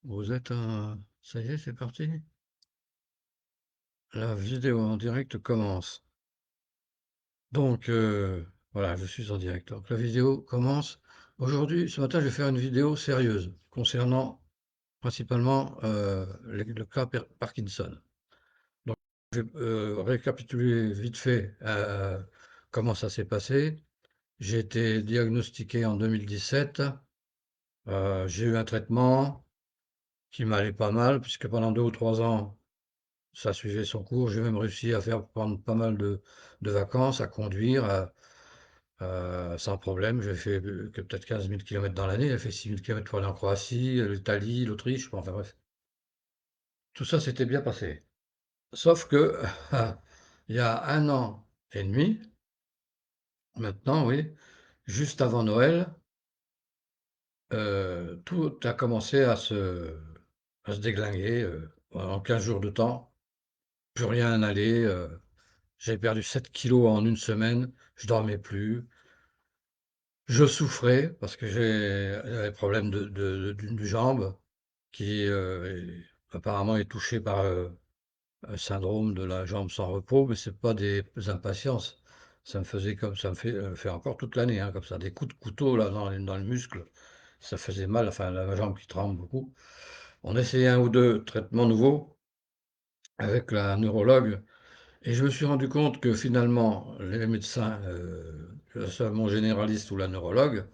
Vous êtes un... Ça y est, c'est parti. La vidéo en direct commence. Donc, voilà, je suis en direct. Donc, la vidéo commence. Aujourd'hui, ce matin, je vais faire une vidéo sérieuse concernant principalement le cas Parkinson. Donc, je vais récapituler vite fait comment ça s'est passé. J'ai été diagnostiqué en 2017. J'ai eu un traitement qui m'allait pas mal, puisque pendant 2 ou 3 ans, ça suivait son cours. J'ai même réussi à faire prendre pas mal de vacances, à conduire sans problème. J'ai fait que peut-être 15 000 km dans l'année. J'ai fait 6 000 km pour aller en Croatie, l'Italie, l'Autriche. Bon, enfin bref, tout ça s'était bien passé. Sauf que il y a 1 an et demi, maintenant, oui, juste avant Noël, tout a commencé à se déglinguer en 15 jours de temps. Plus rien n'allait. J'avais perdu 7 kilos en une semaine, je dormais plus, je souffrais parce que j'avais des problèmes d'une jambe qui apparemment est touchée par un syndrome de la jambe sans repos, mais c'est pas des impatiences. Ça me faisait comme ça me fait encore toute l'année, hein, comme ça, des coups de couteau là dans le muscle. Ça faisait mal, enfin la jambe qui tremble beaucoup. On essayait un ou deux traitements nouveaux avec la neurologue. Et je me suis rendu compte que finalement, les médecins, que ce soit mon généraliste ou la neurologue,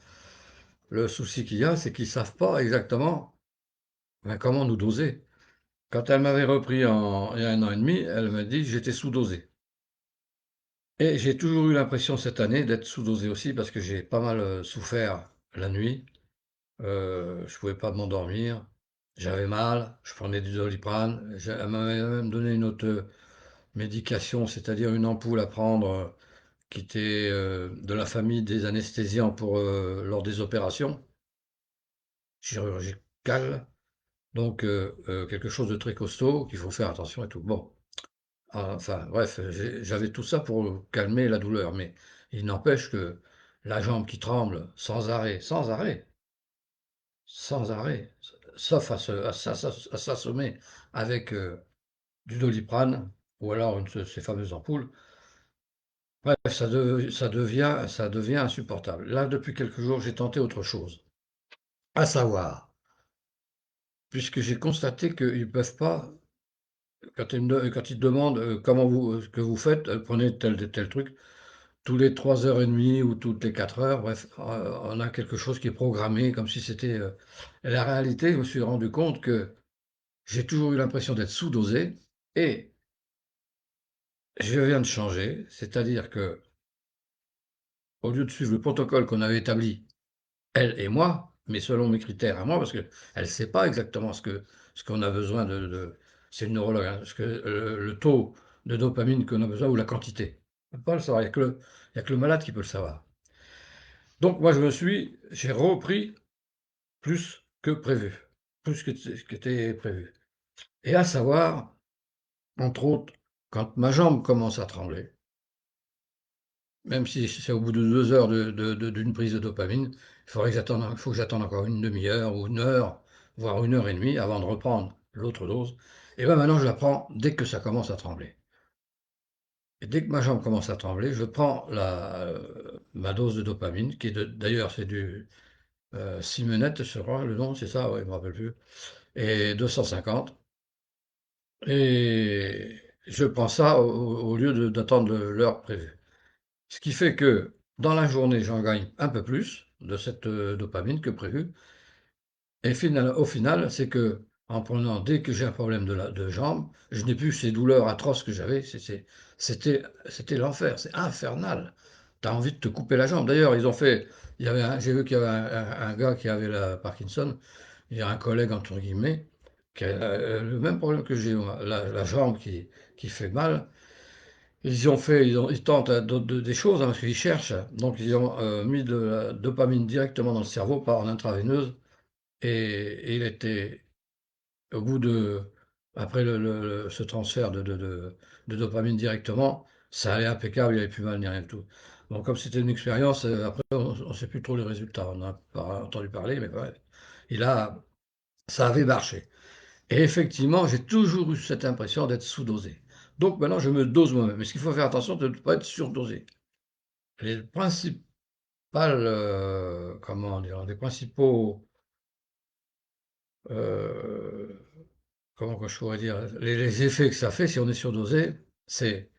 le souci qu'il y a, c'est qu'ils ne savent pas exactement ben, comment nous doser. Quand elle m'avait repris il y a 1 an et demi, elle m'a dit que j'étais sous-dosé. Et j'ai toujours eu l'impression cette année d'être sous-dosé aussi parce que j'ai pas mal souffert la nuit. Je ne pouvais pas m'endormir. J'avais mal, je prenais du Doliprane. Elle m'avait même donné une autre médication, c'est-à-dire une ampoule à prendre qui était de la famille des anesthésiants pour, lors des opérations chirurgicales. Donc, quelque chose de très costaud, qu'il faut faire attention et tout. Bon, enfin bref, j'avais tout ça pour calmer la douleur, mais il n'empêche que la jambe qui tremble sans arrêt, sans arrêt, sans arrêt, sauf à s'assommer avec du Doliprane ou alors une de ces fameuses ampoules. Bref, ça devient insupportable. Là, depuis quelques jours, j'ai tenté autre chose. À savoir, puisque j'ai constaté qu'ils ne peuvent pas, quand ils demandent comment ce que vous faites, prenez tel truc, tous les 3 heures et demie ou toutes les 4 heures, bref, on a quelque chose qui est programmé comme si c'était. Et la réalité, je me suis rendu compte que j'ai toujours eu l'impression d'être sous-dosé et je viens de changer, c'est-à-dire que au lieu de suivre le protocole qu'on avait établi, elle et moi, mais selon mes critères à moi, parce qu'elle ne sait pas exactement ce qu'on a besoin c'est une neurologue, hein, le taux de dopamine qu'on a besoin ou la quantité. On ne peut pas le savoir, il y a que le malade qui peut le savoir. Donc moi, j'ai repris plus que prévu, plus que ce qui était prévu. Et à savoir, entre autres, quand ma jambe commence à trembler, même si c'est au bout de 2 heures d'une prise de dopamine, il faut que j'attende encore une demi-heure ou 1 heure, voire 1 heure et demie avant de reprendre l'autre dose. Et ben maintenant, je la prends dès que ça commence à trembler. Et dès que ma jambe commence à trembler, je prends ma dose de dopamine, qui est d'ailleurs, c'est du Simonette, je crois, le nom, c'est ça, ouais, je me rappelle plus, et 250. Et je prends ça au lieu d'attendre l'heure prévue. Ce qui fait que dans la journée, j'en gagne un peu plus de cette dopamine que prévu. Et au final, c'est que en prenant, dès que j'ai un problème de jambe, je n'ai plus ces douleurs atroces que j'avais. C'était l'enfer, c'est infernal. Tu as envie de te couper la jambe. D'ailleurs, j'ai vu qu'il y avait un gars qui avait la Parkinson. Il y a un collègue, entre guillemets, qui a le même problème que j'ai, moi, la jambe qui fait mal. Ils tentent des choses, hein, parce qu'ils cherchent. Donc, ils ont mis de la dopamine directement dans le cerveau par en intraveineuse. Et il était, au bout après ce transfert de dopamine directement, ça allait impeccable, il n'y avait plus mal ni rien du tout. Bon, comme c'était une expérience, après, on ne sait plus trop les résultats. On n'a pas entendu parler, mais bref. Il a, Ça avait marché. Et effectivement, j'ai toujours eu cette impression d'être sous-dosé. Donc maintenant, je me dose moi-même. Mais ce qu'il faut faire attention, de ne pas être surdosé. Les principales, comment dire, les principaux, euh, comment que je pourrais dire, les effets que ça fait si on est surdosé, c'est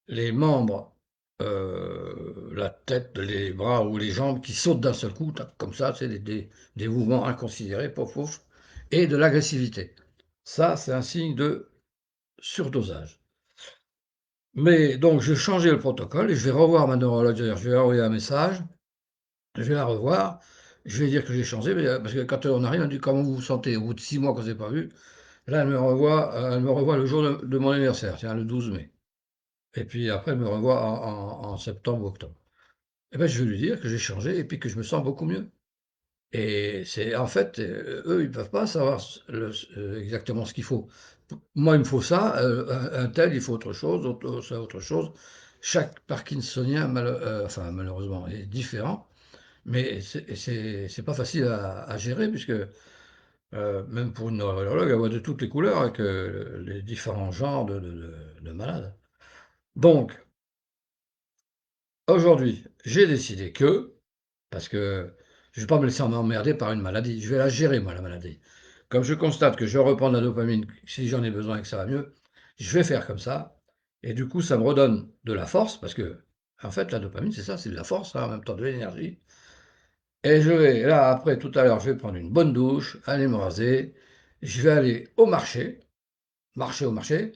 les membres, la tête, les bras ou les jambes qui sautent d'un seul coup, tac, comme ça, c'est des mouvements inconsidérés, pouf, pouf, et de l'agressivité. Ça, c'est un signe de surdosage. Mais donc, je vais changer le protocole et je vais revoir ma neurologue. D'ailleurs, je vais envoyer un message, je vais la revoir, je vais dire que j'ai changé, parce que quand on arrive, on dit comment vous vous sentez au bout de 6 mois qu'on ne s'est pas vu. Là, elle me revoit le jour de mon anniversaire, tiens, le 12 mai. Et puis après, elle me revoit en septembre ou octobre. Et ben, je vais lui dire que j'ai changé et puis que je me sens beaucoup mieux. Et c'est en fait, eux, ils peuvent pas savoir exactement ce qu'il faut. Moi, il me faut ça, un tel, il faut autre chose, ça autre chose. Chaque parkinsonien, enfin, malheureusement, est différent, mais c'est pas facile à gérer puisque, même pour une neurologue, elle voit de toutes les couleurs avec, les différents genres de malades. Donc, aujourd'hui, j'ai décidé que parce que je ne vais pas me laisser emmerder par une maladie. Je vais la gérer, moi, la maladie. Comme je constate que je reprends de la dopamine, si j'en ai besoin et que ça va mieux, je vais faire comme ça. Et du coup, ça me redonne de la force, parce que, en fait, la dopamine, c'est ça, c'est de la force, hein, en même temps de l'énergie. Et je vais, là, après, tout à l'heure, je vais prendre une bonne douche, aller me raser. Je vais aller au marché, marcher au marché,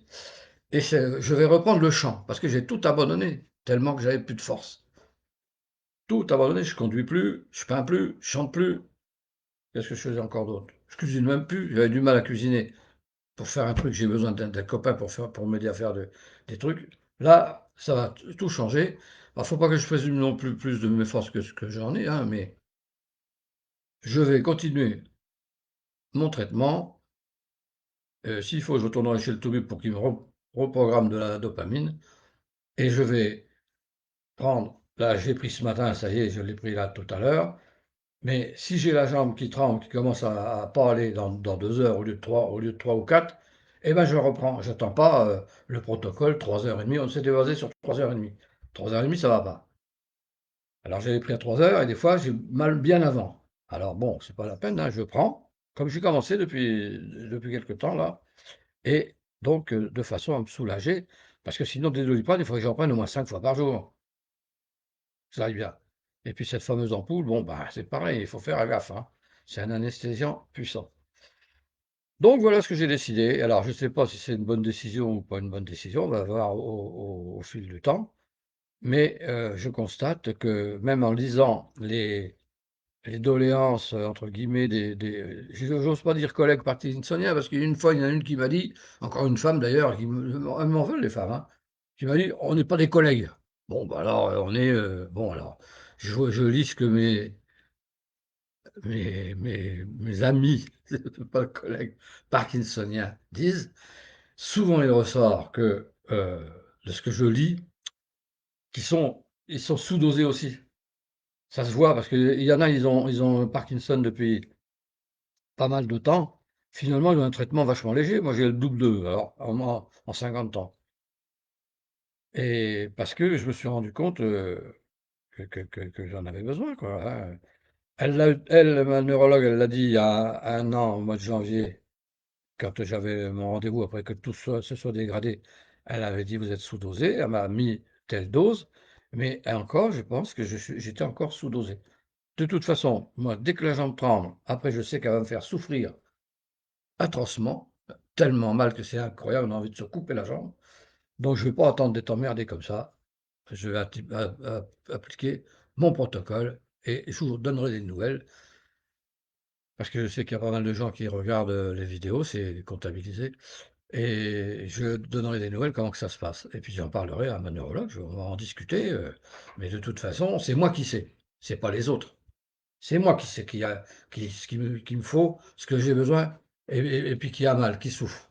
et je vais reprendre le chant, parce que j'ai tout abandonné, tellement que j'avais plus de force. Tout abandonné, je conduis plus, je peins plus, je chante plus. Qu'est-ce que je faisais encore d'autre? Je cuisine même plus, j'avais du mal à cuisiner. Pour faire un truc, j'ai besoin d'un copain pour m'aider à faire des trucs. Là, ça va tout changer. Alors, faut pas que je présume non plus de mes forces que ce que j'en ai, hein, mais je vais continuer mon traitement. S'il faut, je retournerai chez le toubib pour qu'il me reprogramme de la dopamine. Et je vais prendre, là, j'ai pris ce matin, ça y est, je l'ai pris là tout à l'heure. Mais si j'ai la jambe qui tremble, qui commence à pas aller dans 2 heures au lieu de 3 ou 4, eh ben je reprends. J'attends pas le protocole 3 h 30. On s'était basé sur 3 h 30. 3 h 30, ça va pas. Alors j'avais pris à 3 heures et des fois j'ai mal bien avant. Alors bon, c'est pas la peine, hein, je prends, comme j'ai commencé depuis quelque temps là, et donc de façon à me soulager, parce que sinon des doliprane, il faudrait que j'en prenne au moins 5 fois par jour. Ça aille bien. Et puis cette fameuse ampoule, bon, bah, c'est pareil, il faut faire gaffe, hein. C'est un anesthésiant puissant. Donc voilà ce que j'ai décidé. Alors je ne sais pas si c'est une bonne décision ou pas une bonne décision, on va voir au fil du temps. Mais je constate que même en lisant les doléances, entre guillemets, j'ose pas dire collègues parkinsoniens, parce qu'une fois, il y en a une qui m'a dit, encore une femme d'ailleurs, elles m'en veulent les femmes, hein, qui m'a dit: «On n'est pas des collègues». Bon, bah alors, on est, bon alors, je lis ce que mes amis, pas collègues parkinsoniens disent. Souvent, il ressort que, de ce que je lis, ils sont sous-dosés aussi. Ça se voit parce qu'il y en a, ils ont Parkinson depuis pas mal de temps. Finalement, ils ont un traitement vachement léger. Moi, j'ai le double d'eux, alors, en 50 ans. Et parce que je me suis rendu compte que j'en avais besoin, quoi, hein. Ma neurologue, elle l'a dit il y a 1 an, au mois de janvier, quand j'avais mon rendez-vous après que tout se soit dégradé. Elle avait dit: «Vous êtes sous-dosé». Elle m'a mis telle dose, mais encore, je pense que j'étais encore sous-dosé. De toute façon, moi, dès que la jambe tremble, après, je sais qu'elle va me faire souffrir atrocement, tellement mal que c'est incroyable, on a envie de se couper la jambe. Donc, je ne vais pas attendre d'être emmerdé comme ça. Je vais appliquer mon protocole et je vous donnerai des nouvelles parce que je sais qu'il y a pas mal de gens qui regardent les vidéos, c'est comptabilisé. Et je donnerai des nouvelles, comment que ça se passe. Et puis j'en parlerai à ma neurologue, on va en discuter. Mais de toute façon, c'est moi qui sais, c'est pas les autres. C'est moi qui sais ce qu'il me faut, ce que j'ai besoin, et puis qui a mal, qui souffre.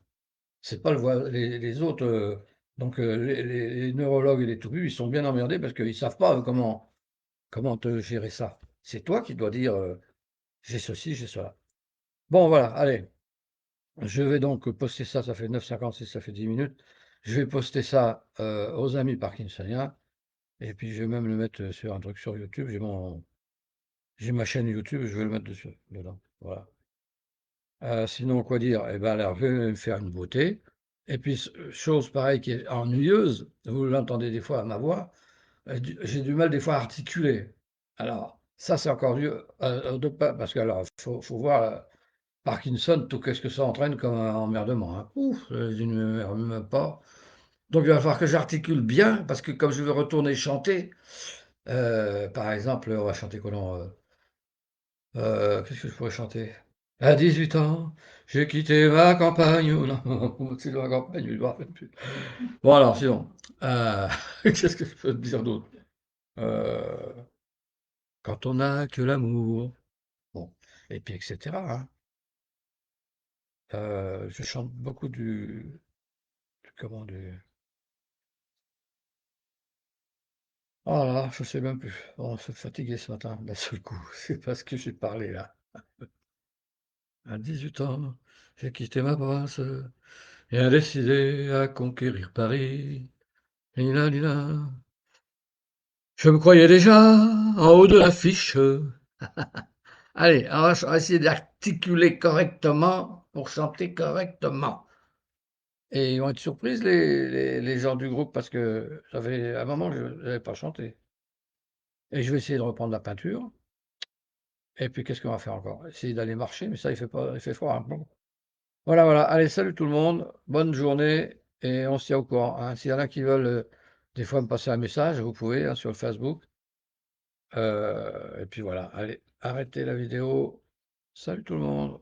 C'est pas les autres. Donc les neurologues et les toubibs, ils sont bien emmerdés parce qu'ils savent pas comment te gérer ça. C'est toi qui dois dire j'ai ceci, j'ai cela. Bon, voilà, allez, je vais donc poster ça, ça fait 9,56, ça fait 10 minutes. Je vais poster ça aux amis parkinsoniens, et puis je vais même le mettre sur un truc sur YouTube. J'ai ma chaîne YouTube, je vais le mettre dessus, dedans. Voilà. Sinon, quoi dire? Eh ben, alors, je vais me faire une beauté. Et puis, chose pareille qui est ennuyeuse, vous l'entendez des fois à ma voix, j'ai du mal des fois à articuler. Alors, ça, c'est encore mieux, de pas, parce que alors, faut voir Parkinson, tout qu'est-ce que ça entraîne comme emmerdement, hein. Ouf, je ne m'emmerde même pas. Donc, il va falloir que j'articule bien, parce que comme je veux retourner chanter, par exemple, on va chanter quoi, non, qu'est-ce que je pourrais chanter? À 18 ans, j'ai quitté ma campagne. Oh non, c'est dans la campagne, je me rappelle plus. Bon, alors, sinon, qu'est-ce que je peux te dire d'autre? Euh, Quand on n'a que l'amour. Bon, et puis, etc., hein. Je chante beaucoup comment, oh là, je sais même plus. On se fatigué ce matin, d'un seul coup. C'est parce que j'ai parlé là. À 18 ans, j'ai quitté ma province et décidé à conquérir Paris. Lila, lila. Je me croyais déjà en haut de l'affiche. Allez, on va essayer d'articuler correctement pour chanter correctement. Et ils vont être surprises, les gens du groupe, parce que ça fait un moment que je n'avais pas chanté. Et je vais essayer de reprendre la peinture. Et puis, qu'est-ce qu'on va faire encore? Essayer d'aller marcher, mais ça, il fait pas, il fait froid, hein. Bon. Voilà, voilà. Allez, salut tout le monde. Bonne journée. Et on se tient au courant, hein. S'il y en a qui veulent, des fois me passer un message, vous pouvez, hein, sur le Facebook. Et puis voilà. Allez, arrêtez la vidéo. Salut tout le monde.